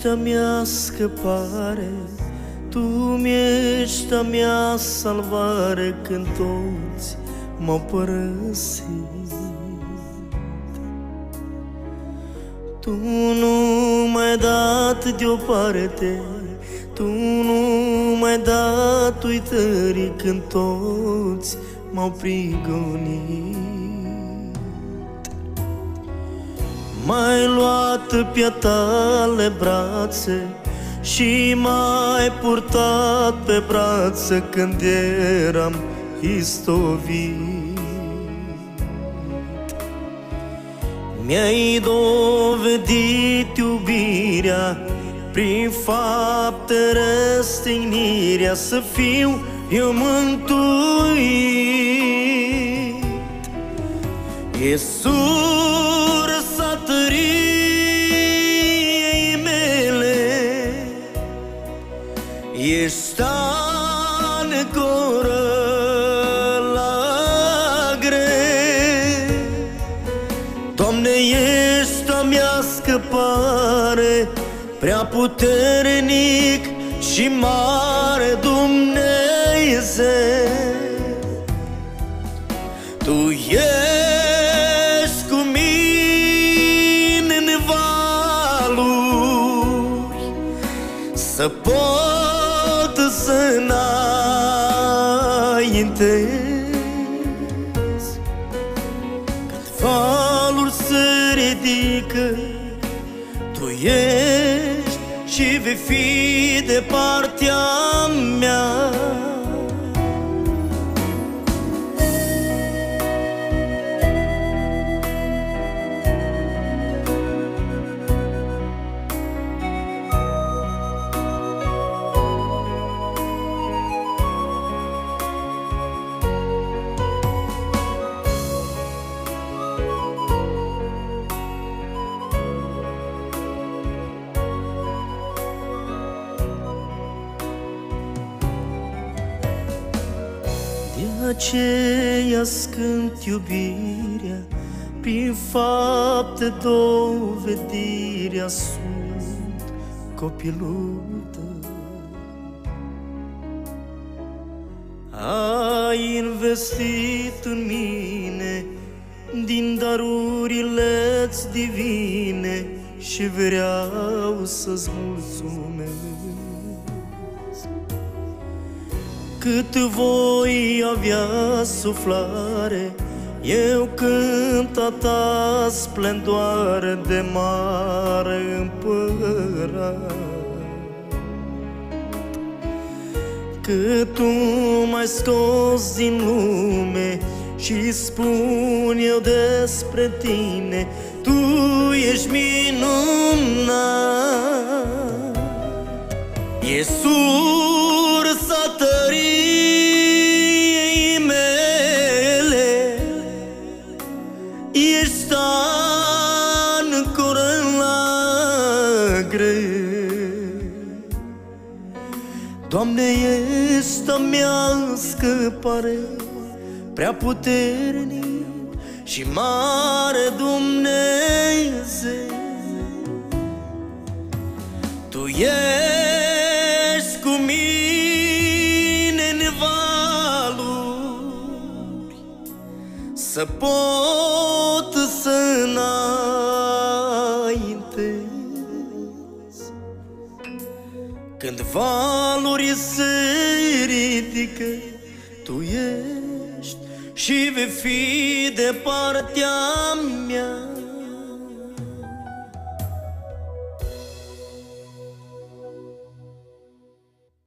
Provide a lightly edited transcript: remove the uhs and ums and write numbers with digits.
mi-ești a mea scăpare, Tu mi-ești a mea salvare când toți m-au părăsit. Tu nu m-ai dat deoparte, Tu nu m-ai dat uitării când toți m-au prigonit. M-ai luat pe-a tale brațe și m-ai purtat pe brațe când eram istovit. Mi-ai dovedit iubirea prin fapte răstignirea, să fiu eu mântuit. Iisus, răsatăriei mele, ești ancoră la greu. Doamne, ești a mea scăpare, prea puternic și mare Dumnezeu. Tu ești cu mine în valuri, să pot să înaintez. Când valuri se ridică, Tu ești și vei fi de partea mea. De aceea-ți cânt iubirea, prin fapte dovedirea, sunt copilul Tău. Ai investit în mine din darurile-ți divine și vreau să-ți mulțumesc. Cât voi avea suflare, eu cânt a Ta splendoare de mare împărat. Cât Tu m-ai scos din lume și spun eu despre Tine, Tu ești minunat. Iisus, răsatăriei mele, ești ancoră la greu. Doamne, ești a mea scăpare, prea puternic și mare Dumnezeu. Tu ești cu mine în valuri, să pot să înaintez. Când valuri se ridică, Tu ești și vei fi de partea mea.